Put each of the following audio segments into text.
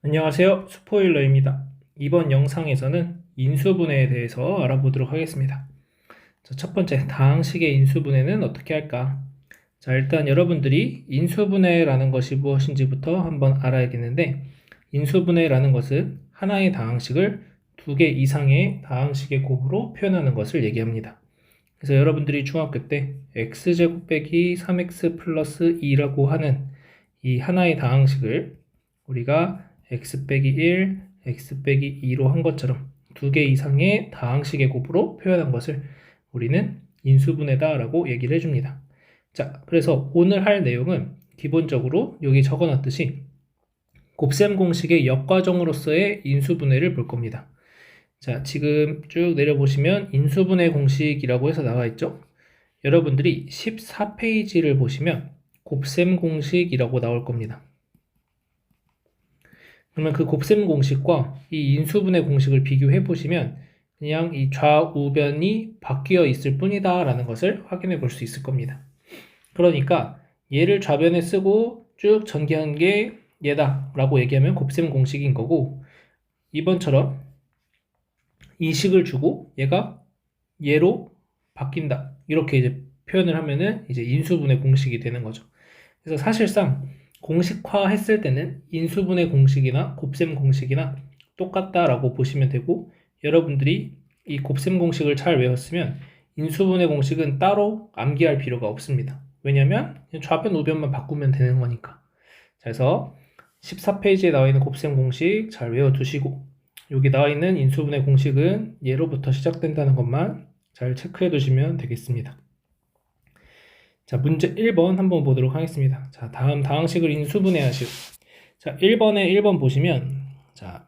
안녕하세요. 스포일러입니다. 이번 영상에서는 인수분해에 대해서 알아보도록 하겠습니다. 자, 첫 번째, 다항식의 인수분해는 어떻게 할까? 자, 일단 여러분들이 인수분해라는 것이 무엇인지부터 한번 알아야겠는데, 인수분해라는 것은 하나의 다항식을 두 개 이상의 다항식의 곱으로 표현하는 것을 얘기합니다. 그래서 여러분들이 중학교 때 x제곱 빼기 3x 플러스 2라고 하는 이 하나의 다항식을 우리가 x 빼기 1, x 빼기 2로 한 것처럼 두 개 이상의 다항식의 곱으로 표현한 것을 우리는 인수분해다 라고 얘기를 해줍니다. 자, 그래서 오늘 할 내용은 기본적으로 여기 적어놨듯이 곱셈 공식의 역과정으로서의 인수분해를 볼 겁니다. 자, 지금 쭉 내려보시면 인수분해 공식이라고 해서 나와 있죠. 여러분들이 14페이지를 보시면 곱셈 공식이라고 나올 겁니다. 그러면 그 곱셈 공식과 이 인수분해 공식을 비교해 보시면 그냥 이 좌우변이 바뀌어 있을 뿐이다 라는 것을 확인해 볼 수 있을 겁니다. 그러니까 얘를 좌변에 쓰고 쭉 전개한 게 얘다 라고 얘기하면 곱셈 공식인 거고, 이번처럼 이 식을 주고 얘가 얘로 바뀐다 이렇게 이제 표현을 하면은 이제 인수분해 공식이 되는 거죠. 그래서 사실상 공식화 했을 때는 인수분해 공식이나 곱셈 공식이나 똑같다라고 보시면 되고, 여러분들이 이 곱셈 공식을 잘 외웠으면 인수분해 공식은 따로 암기할 필요가 없습니다. 왜냐면 좌변 우변만 바꾸면 되는 거니까. 그래서 14페이지에 나와 있는 곱셈 공식 잘 외워두시고, 여기 나와 있는 인수분해 공식은 예로부터 시작된다는 것만 잘 체크해 두시면 되겠습니다. 자, 문제 1번 한번 보도록 하겠습니다. 자, 다음 다항식을 인수분해 하시고, 자, 1번 보시면, 자,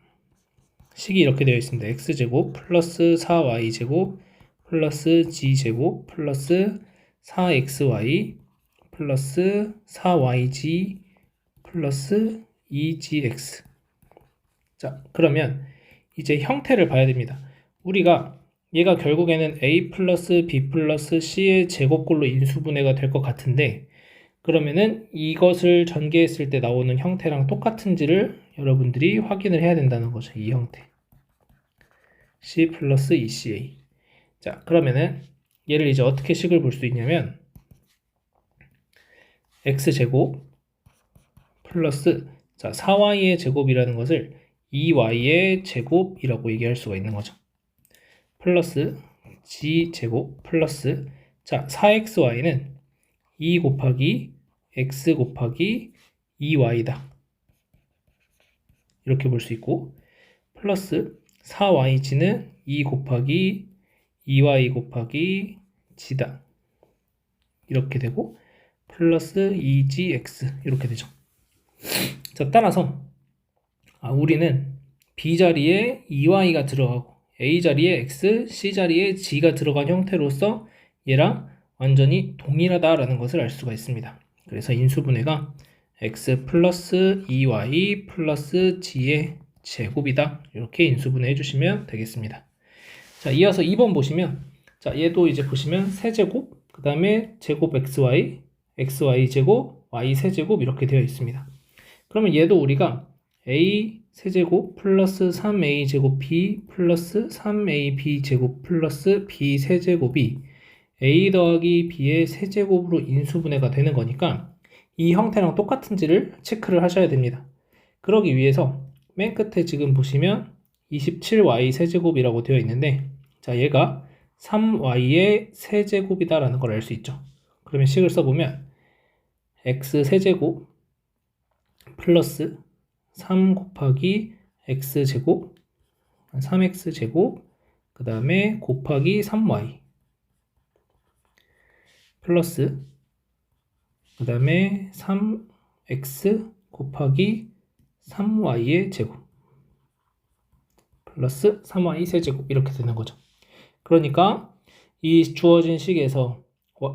식이 이렇게 되어 있습니다. x제곱 플러스 4y제곱 플러스 g제곱 플러스 4xy 플러스 4yg 플러스 2gx. 자, 그러면 이제 형태를 봐야 됩니다. 우리가 얘가 결국에는 a 플러스 b 플러스 c의 제곱꼴로 인수분해가 될 것 같은데, 그러면은 이것을 전개했을 때 나오는 형태랑 똑같은지를 여러분들이 확인을 해야 된다는 거죠. 이 형태 c 플러스 2ca. 자, 그러면은 얘를 이제 어떻게 식을 볼 수 있냐면 x제곱 플러스, 자, 4y의 제곱이라는 것을 2y의 제곱이라고 얘기할 수가 있는 거죠. 플러스 g제곱 플러스, 자, 4xy는 2 곱하기 x 곱하기 2y다 이렇게 볼 수 있고, 플러스 4yg는 2 곱하기 2y 곱하기 g다 이렇게 되고, 플러스 2gx 이렇게 되죠. 자, 따라서 우리는 b 자리에 2y가 들어가고 a 자리에 x, c 자리에 g가 들어간 형태로서 얘랑 완전히 동일하다라는 것을 알 수가 있습니다. 그래서 인수분해가 x 플러스 2y 플러스 g의 제곱이다 이렇게 인수분해 해주시면 되겠습니다. 자, 이어서 2번 보시면, 자, 얘도 이제 보시면 세제곱, 그 다음에 제곱 xy, xy 제곱, y 세제곱 이렇게 되어 있습니다. 그러면 얘도 우리가 a 세제곱 플러스 3a 제곱 b 플러스 3ab 제곱 플러스 b 세제곱이 a 더하기 b의 세제곱으로 인수분해가 되는 거니까 이 형태랑 똑같은지를 체크를 하셔야 됩니다. 그러기 위해서 맨 끝에 지금 보시면 27y 세제곱이라고 되어 있는데, 자, 얘가 3y의 세제곱이다 라는 걸 알 수 있죠. 그러면 식을 써보면 x 세제곱 플러스 3 곱하기 x제곱 3x제곱 그 다음에 곱하기 3y 플러스 그 다음에 3x 곱하기 3y의 제곱 플러스 3y 세제곱 이렇게 되는 거죠. 그러니까 이 주어진 식에서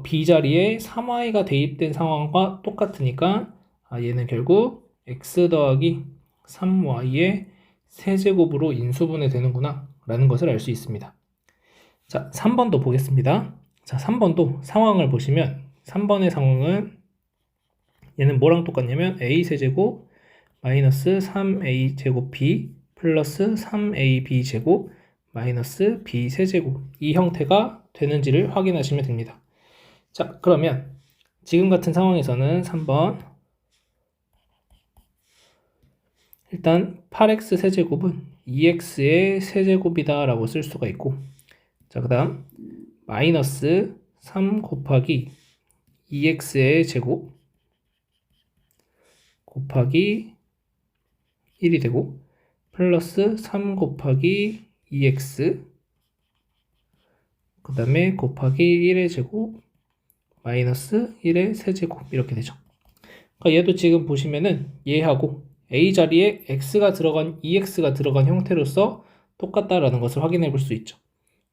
b자리에 3y가 대입된 상황과 똑같으니까 얘는 결국 x 더하기 3y의 세제곱으로 인수분해 되는구나 라는 것을 알 수 있습니다. 자, 3번도 보겠습니다. 자, 3번도 상황을 보시면 3번의 상황은 얘는 뭐랑 똑같냐면 a 세제곱 마이너스 3a 제곱 b 플러스 3ab 제곱 마이너스 b 세제곱 이 형태가 되는지를 확인하시면 됩니다. 자, 그러면 지금 같은 상황에서는 3번 일단 8x 세제곱은 2x의 세제곱이다 라고 쓸 수가 있고, 자, 그 다음 마이너스 3 곱하기 2x의 제곱 곱하기 1이 되고 플러스 3 곱하기 2x 그 다음에 곱하기 1의 제곱 마이너스 1의 세제곱 이렇게 되죠. 그러니까 얘도 지금 보시면은 얘하고 a 자리에 x가 들어간 2x가 들어간 형태로서 똑같다라는 것을 확인해 볼 수 있죠.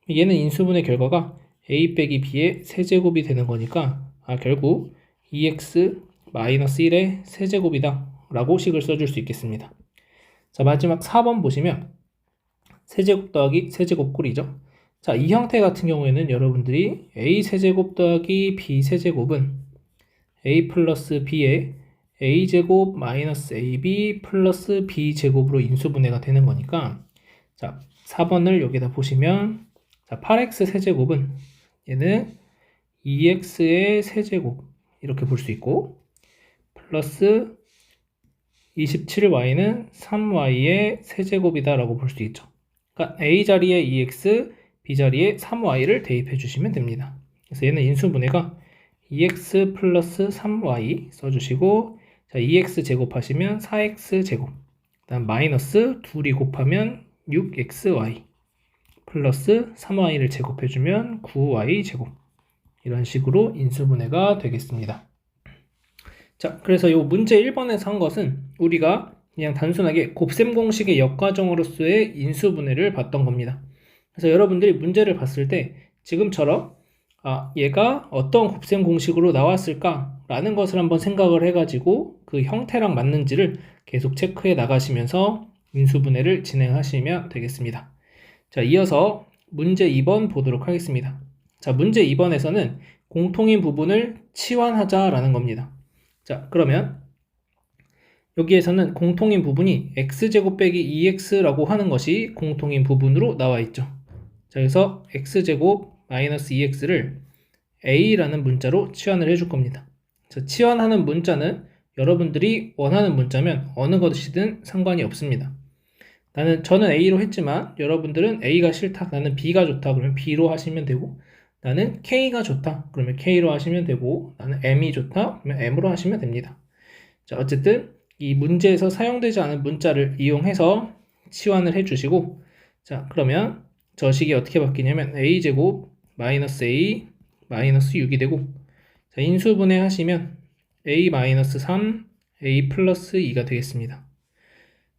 얘는 인수분해 결과가 a 빼기 b의 세제곱이 되는 거니까 결국 2x 마이너스 1의 세제곱이다 라고 식을 써줄 수 있겠습니다. 자, 마지막 4번 보시면 세제곱 더하기 세제곱 꼴이죠. 자, 이 형태 같은 경우에는 여러분들이 a 세제곱 더하기 b 세제곱은 a 플러스 b의 a제곱 마이너스 ab 플러스 b제곱으로 인수분해가 되는 거니까, 자, 4번을 여기다 보시면, 자, 8x 세제곱은 얘는 2x의 세제곱 이렇게 볼 수 있고, 플러스 27y는 3y의 세제곱이다 라고 볼 수 있죠. 그러니까 a 자리에 2x, b 자리에 3y를 대입해 주시면 됩니다. 그래서 얘는 인수분해가 2x 플러스 3y 써주시고, 자, 2x 제곱하시면 4x 제곱, 그 다음 마이너스 2이 곱하면 6xy 플러스 3y를 제곱해주면 9y 제곱, 이런 식으로 인수분해가 되겠습니다. 자, 그래서 이 문제 1번에서 한 것은 우리가 그냥 단순하게 곱셈 공식의 역과정으로서의 인수분해를 봤던 겁니다. 그래서 여러분들이 문제를 봤을 때 지금처럼 얘가 어떤 곱셈 공식으로 나왔을까 라는 것을 한번 생각을 해가지고 그 형태랑 맞는지를 계속 체크해 나가시면서 인수분해를 진행하시면 되겠습니다. 자, 이어서 문제 2번 보도록 하겠습니다. 자, 문제 2번에서는 공통인 부분을 치환하자라는 겁니다. 자, 그러면 여기에서는 공통인 부분이 x제곱 빼기 2x라고 하는 것이 공통인 부분으로 나와 있죠. 자, 그래서 x제곱 마이너스 2x를 a라는 문자로 치환을 해줄 겁니다. 자, 치환하는 문자는 여러분들이 원하는 문자면 어느 것이든 상관이 없습니다. 저는 a로 했지만 여러분들은 a가 싫다, 나는 b가 좋다 그러면 b로 하시면 되고, 나는 k가 좋다 그러면 k로 하시면 되고, 나는 m이 좋다 그러면 m으로 하시면 됩니다. 자, 어쨌든 이 문제에서 사용되지 않은 문자를 이용해서 치환을 해주시고, 자, 그러면 저 식이 어떻게 바뀌냐면 a제곱 마이너스 a 마이너스 6이 되고, 자, 인수분해 하시면 a 마이너스 3 a 플러스 2가 되겠습니다.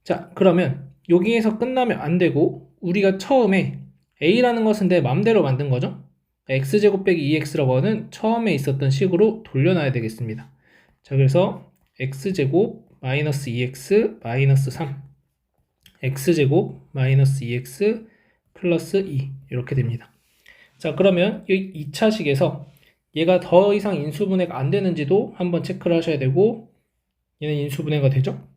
자, 그러면 여기에서 끝나면 안 되고 우리가 처음에 a라는 것은 내 맘대로 만든 거죠. x제곱 빼기 2x라고 하는 처음에 있었던 식으로 돌려놔야 되겠습니다. 자, 그래서 x제곱 마이너스 2x 마이너스 3 x제곱 마이너스 2x 플러스 2 이렇게 됩니다. 자, 그러면 이 2차식에서 얘가 더 이상 인수분해가 안 되는지도 한번 체크를 하셔야 되고, 얘는 인수분해가 되죠.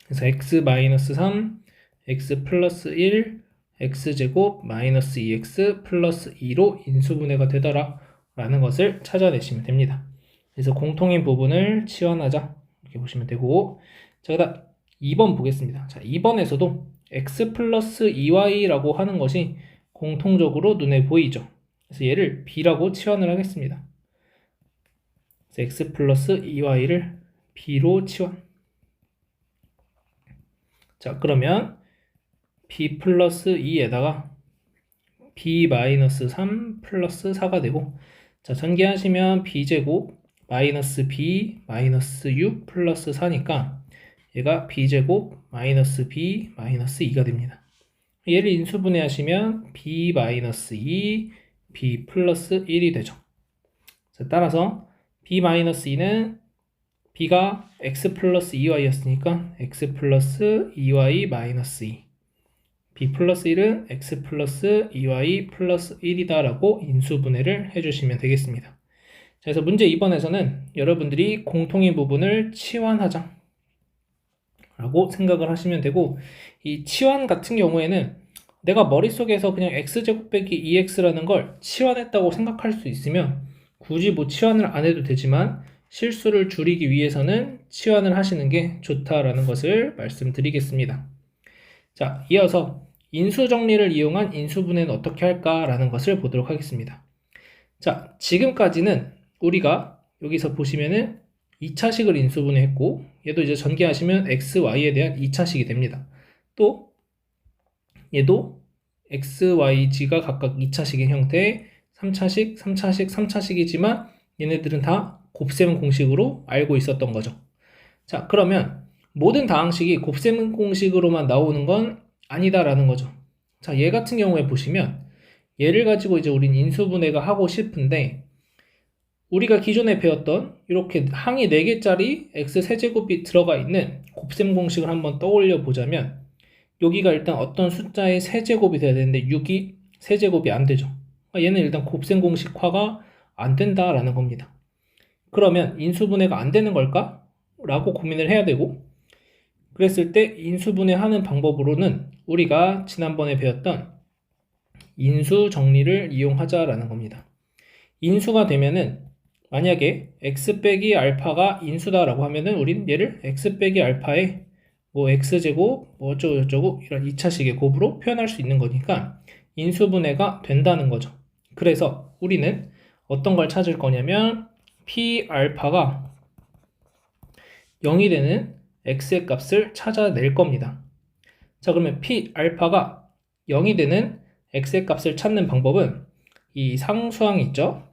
그래서 x 마이너스 3 x 플러스 1 x제곱 마이너스 2x 플러스 2로 인수분해가 되더라 라는 것을 찾아내시면 됩니다. 그래서 공통인 부분을 치환하자 이렇게 보시면 되고, 자, 그다음 2번 보겠습니다. 자, 2번에서도 x 플러스 2y라고 하는 것이 공통적으로 눈에 보이죠. 그래서 얘를 b라고 치환을 하겠습니다. 그래서 x 플러스 2y를 b로 치환. 자, 그러면 b 플러스 2에다가 b 마이너스 3 플러스 4가 되고, 자, 전개하시면 b제곱 마이너스 b 마이너스 6 플러스 4니까 얘가 b제곱 마이너스 b 마이너스 2가 됩니다. 얘를 인수분해 하시면 b 마이너스 2 b 플러스 1이 되죠. 자, 따라서 b 마이너스 2는 b가 x 플러스 2y였으니까 x 플러스 2y 마이너스 2, b 플러스 1은 x 플러스 2y 플러스 1이다 라고 인수분해를 해주시면 되겠습니다. 자, 그래서 문제 2번에서는 여러분들이 공통인 부분을 치환하자 라고 생각을 하시면 되고, 이 치환 같은 경우에는 내가 머릿속에서 그냥 x제곱 빼기 2x라는 걸 치환했다고 생각할 수 있으면 굳이 뭐 치환을 안 해도 되지만 실수를 줄이기 위해서는 치환을 하시는 게 좋다라는 것을 말씀드리겠습니다. 자, 이어서 인수정리를 이용한 인수분해는 어떻게 할까라는 것을 보도록 하겠습니다. 자, 지금까지는 우리가 여기서 보시면은 2차식을 인수분해했고, 얘도 이제 전개하시면 x, y에 대한 2차식이 됩니다. 또 얘도 x, y, g가 각각 2차식의 형태의 3차식, 3차식, 3차식이지만 얘네들은 다 곱셈 공식으로 알고 있었던 거죠. 자, 그러면 모든 다항식이 곱셈 공식으로만 나오는 건 아니다라는 거죠. 자, 얘 같은 경우에 보시면 얘를 가지고 이제 우린 인수분해가 하고 싶은데 우리가 기존에 배웠던 이렇게 항이 4개짜리 x세제곱이 들어가 있는 곱셈 공식을 한번 떠올려 보자면 여기가 일단 어떤 숫자의 세제곱이 돼야 되는데 6이 세제곱이 안 되죠. 얘는 일단 곱셈 공식화가 안 된다라는 겁니다. 그러면 인수분해가 안 되는 걸까? 라고 고민을 해야 되고, 그랬을 때 인수분해 하는 방법으로는 우리가 지난번에 배웠던 인수 정리를 이용하자라는 겁니다. 인수가 되면은 만약에 x 빼기 알파가 인수다라고 하면은 우린 얘를 x 빼기 알파의 뭐 x제곱 뭐 어쩌고저쩌고 이런 2차식의 곱으로 표현할 수 있는 거니까 인수분해가 된다는 거죠. 그래서 우리는 어떤 걸 찾을 거냐면 p 알파가 0이 되는 x의 값을 찾아낼 겁니다. 자, 그러면 p 알파가 0이 되는 x의 값을 찾는 방법은 이 상수항 있죠?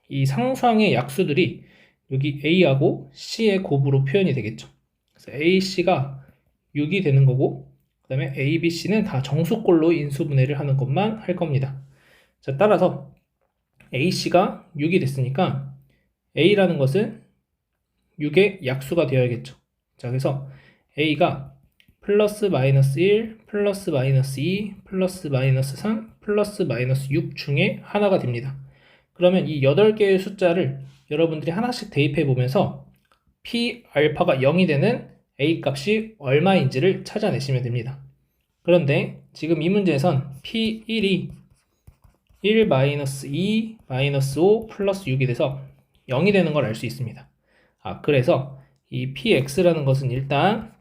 이 상수항의 약수들이 여기 a하고 c의 곱으로 표현이 되겠죠. 그래서 ac가 6이 되는 거고, 그 다음에 a, b, c는 다 정수꼴로 인수분해를 하는 것만 할 겁니다. 자, 따라서 ac가 6이 됐으니까 a라는 것은 6의 약수가 되어야겠죠. 자, 그래서 a가 플러스 마이너스 1, 플러스 마이너스 2, 플러스 마이너스 3, 플러스 마이너스 6 중에 하나가 됩니다. 그러면 이 8개의 숫자를 여러분들이 하나씩 대입해 보면서 p 알파가 0이 되는 a 값이 얼마인지를 찾아내시면 됩니다. 그런데 지금 이 문제에선 p1이 1 마이너스 2 마이너스 5 플러스 6이 돼서 0이 되는 걸 알 수 있습니다. 그래서 이 px라는 것은 일단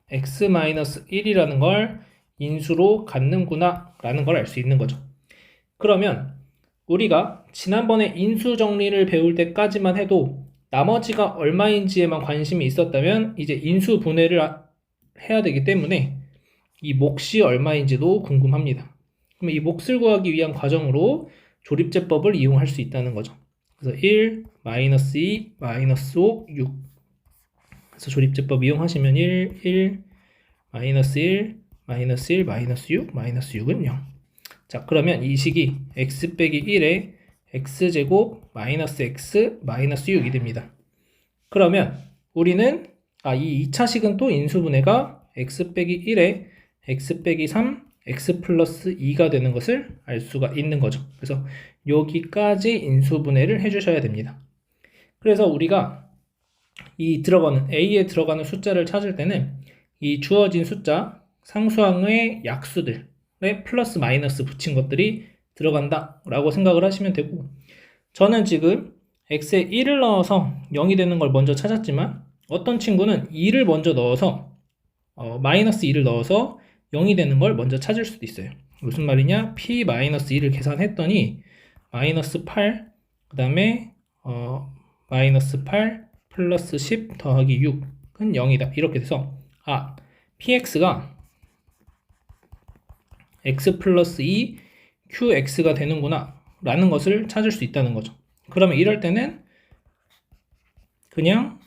x-1이라는 걸 인수로 갖는구나 라는 걸 알 수 있는 거죠. 그러면 우리가 지난번에 인수 정리를 배울 때까지만 해도 나머지가 얼마인지에만 관심이 있었다면 이제 인수 분해를 해야 되기 때문에 이 몫이 얼마인지도 궁금합니다. 그럼 이 몫을 구하기 위한 과정으로 조립제법을 이용할 수 있다는 거죠. 그래서 1, 마이너스 2, 마이너스 5, 6. 그래서 조립제법 이용하시면 1, 1, 마이너스 1, 마이너스 1, 마이너스 6, 마이너스 6은 0. 자, 그러면 이 식이 x 빼기 1에 x제곱 마이너스 x 마이너스 6이 됩니다. 그러면 우리는 이 2차식은 또 인수분해가 x 빼기 1에 x 빼기 3, x 플러스 2가 되는 것을 알 수가 있는 거죠. 그래서 여기까지 인수분해를 해주셔야 됩니다. 그래서 우리가 이 들어가는 a에 들어가는 숫자를 찾을 때는 이 주어진 숫자 상수항의 약수들에 플러스 마이너스 붙인 것들이 들어간다 라고 생각을 하시면 되고, 저는 지금 x에 1을 넣어서 0이 되는 걸 먼저 찾았지만 어떤 친구는 2를 먼저 넣어서 마이너스 2를 넣어서 0이 되는 걸 먼저 찾을 수도 있어요. 무슨 말이냐? p-2를 계산했더니 마이너스 8, 그 다음에 마이너스 8 플러스 10 더하기 6은 0이다. 이렇게 돼서 px가 x 플러스 2 qx가 되는구나 라는 것을 찾을 수 있다는 거죠. 그러면 이럴 때는 그냥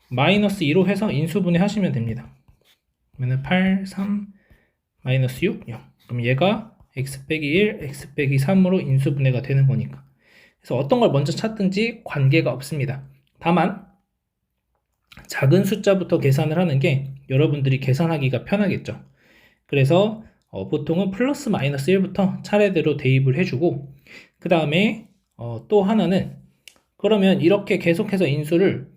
마이너스 2로 해서 인수분해 하시면 됩니다. 그러면 8, 3, 마이너스 6, 0. 그럼 얘가 x 빼기 1, x 빼기 3으로 인수분해가 되는 거니까. 그래서 어떤 걸 먼저 찾든지 관계가 없습니다. 다만 작은 숫자부터 계산을 하는 게 여러분들이 계산하기가 편하겠죠. 그래서 보통은 플러스 마이너스 1부터 차례대로 대입을 해주고, 그 다음에 또 하나는 그러면 이렇게 계속해서 인수를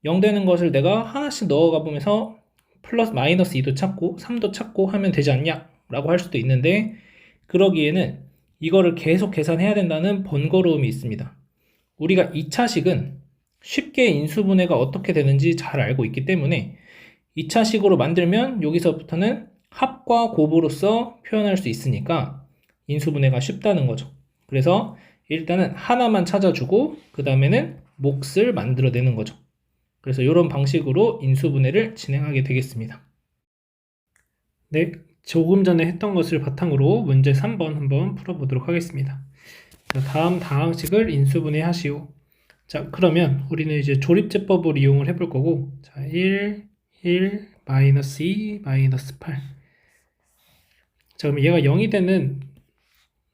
0 되는 것을 내가 하나씩 넣어가 보면서 플러스 마이너스 2도 찾고 3도 찾고 하면 되지 않냐? 라고 할 수도 있는데 그러기에는 이거를 계속 계산해야 된다는 번거로움이 있습니다. 우리가 2차식은 쉽게 인수분해가 어떻게 되는지 잘 알고 있기 때문에 2차식으로 만들면 여기서부터는 합과 곱으로써 표현할 수 있으니까 인수분해가 쉽다는 거죠. 그래서 일단은 하나만 찾아주고 그 다음에는 몫을 만들어내는 거죠. 그래서 이런 방식으로 인수분해를 진행하게 되겠습니다. 네, 조금 전에 했던 것을 바탕으로 문제 3번 한번 풀어보도록 하겠습니다. 자, 다음 다항식을 인수분해 하시오. 자, 그러면 우리는 이제 조립제법을 이용을 해볼 거고, 자, 1, 마이너스 2, 마이너스 8. 자, 그럼 얘가 0이 되는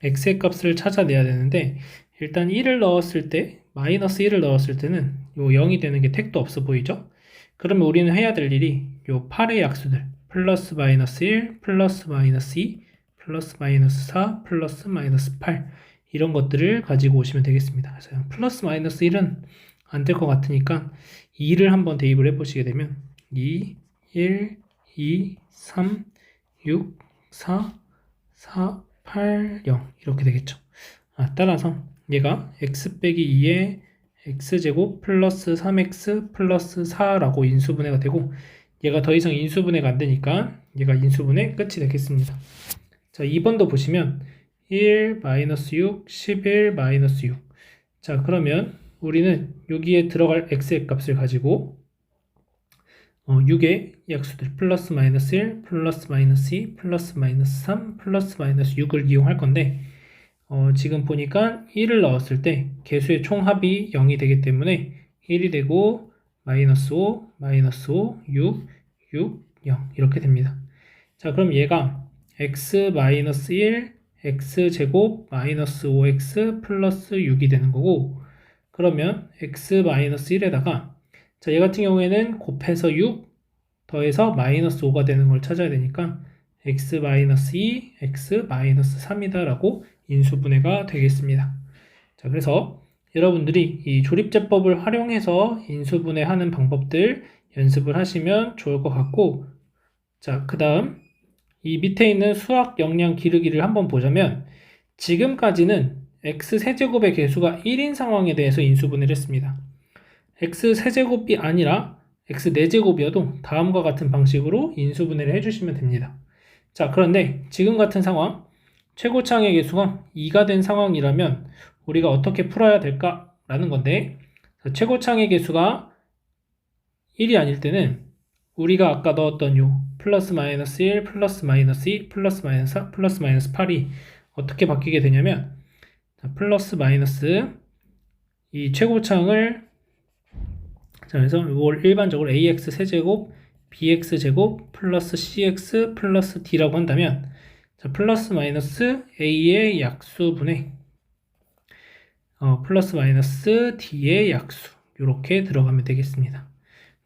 x의 값을 찾아내야 되는데, 일단 1을 넣었을 때, 마이너스 1을 넣었을 때는 요 0이 되는 게 택도 없어 보이죠? 그러면 우리는 해야 될 일이 요 8의 약수들, 플러스 마이너스 1, 플러스 마이너스 2, 플러스 마이너스 4, 플러스 마이너스 8 이런 것들을 가지고 오시면 되겠습니다. 그래서 플러스 마이너스 1은 안 될 것 같으니까 2를 한번 대입을 해보시게 되면 2, 1, 2, 3, 6, 4, 4, 8, 0 이렇게 되겠죠. 따라서 얘가 x 빼기 2의 x제곱 플러스 3x 플러스 4라고 인수분해가 되고 얘가 더 이상 인수분해가 안 되니까 얘가 인수분해 끝이 되겠습니다. 자, 2번도 보시면 1, 마이너스 6, 11, 마이너스 6. 자, 그러면 우리는 여기에 들어갈 x의 값을 가지고 6의 약수들 플러스 마이너스 1, 플러스 마이너스 2, 플러스 마이너스 3, 플러스 마이너스 6을 이용할 건데 지금 보니까 1을 넣었을 때 개수의 총합이 0이 되기 때문에 1이 되고 마이너스 5, 마이너스 5, 6, 6, 0 이렇게 됩니다. 자, 그럼 얘가 x 마이너스 1, x제곱 마이너스 5x 플러스 6이 되는 거고 그러면 x 마이너스 1에다가 자, 얘 같은 경우에는 곱해서 6 더해서 마이너스 5가 되는 걸 찾아야 되니까 x 마이너스 2, x 마이너스 3이다 라고 인수분해가 되겠습니다. 자, 그래서 여러분들이 이 조립제법을 활용해서 인수분해하는 방법들 연습을 하시면 좋을 것 같고 자, 그 다음 이 밑에 있는 수학 역량 기르기를 한번 보자면 지금까지는 x세제곱의 개수가 1인 상황에 대해서 인수분해를 했습니다. x세제곱이 아니라 x4제곱이어도 다음과 같은 방식으로 인수분해를 해주시면 됩니다. 자, 그런데 지금 같은 상황 최고차항의 개수가 2가 된 상황이라면 우리가 어떻게 풀어야 될까라는 건데 최고차항의 개수가 1이 아닐 때는 우리가 아까 넣었던 요 플러스 마이너스 1, 플러스 마이너스 2, 플러스 마이너스 4, 플러스 마이너스 8이 어떻게 바뀌게 되냐면 플러스 마이너스 이 최고차항을 자, 그래서 이걸 일반적으로 ax 세제곱 bx 제곱 플러스 cx 플러스 d라고 한다면 자, 플러스 마이너스 a의 약수분의 플러스 마이너스 d의 약수 이렇게 들어가면 되겠습니다.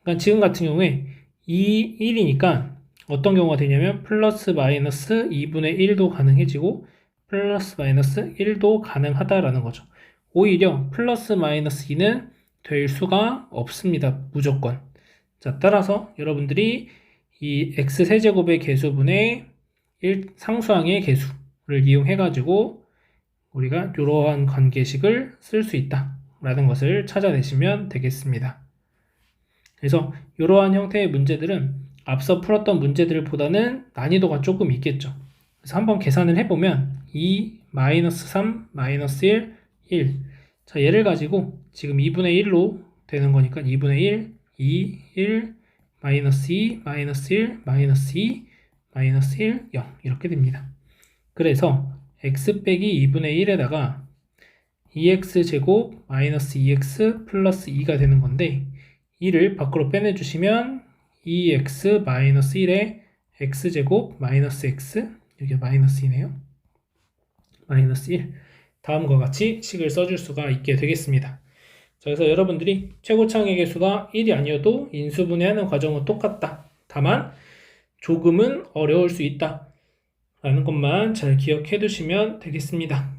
그러니까 지금 같은 경우에 1이니까 어떤 경우가 되냐면 플러스 마이너스 2분의 1도 가능해지고 플러스 마이너스 1도 가능하다라는 거죠. 오히려 플러스 마이너스 2는 될 수가 없습니다. 무조건. 자, 따라서 여러분들이 이 x세제곱의 개수분의 상수항의 개수를 이용해가지고 우리가 이러한 관계식을 쓸 수 있다라는 것을 찾아내시면 되겠습니다. 그래서 이러한 형태의 문제들은 앞서 풀었던 문제들보다는 난이도가 조금 있겠죠. 그래서 한번 계산을 해보면 2, 마이너스 3, 마이너스 1, 1. 자, 얘를 가지고 지금 2분의 1로 되는 거니까 2분의 1, 2, 1, 마이너스 2, 마이너스 1, 마이너스 2, 마이너스 1, 0 이렇게 됩니다. 그래서 x 빼기 2분의 1에다가 2x제곱 마이너스 2x 플러스 2가 되는 건데 2를 밖으로 빼내주시면 2x 마이너스 1에 x제곱 마이너스 x 여기 마이너스 2네요. 마이너스 1 다음과 같이 식을 써줄 수가 있게 되겠습니다. 자, 그래서 여러분들이 최고차항의 개수가 1이 아니어도 인수분해하는 과정은 똑같다. 다만 조금은 어려울 수 있다 라는 것만 잘 기억해 두시면 되겠습니다.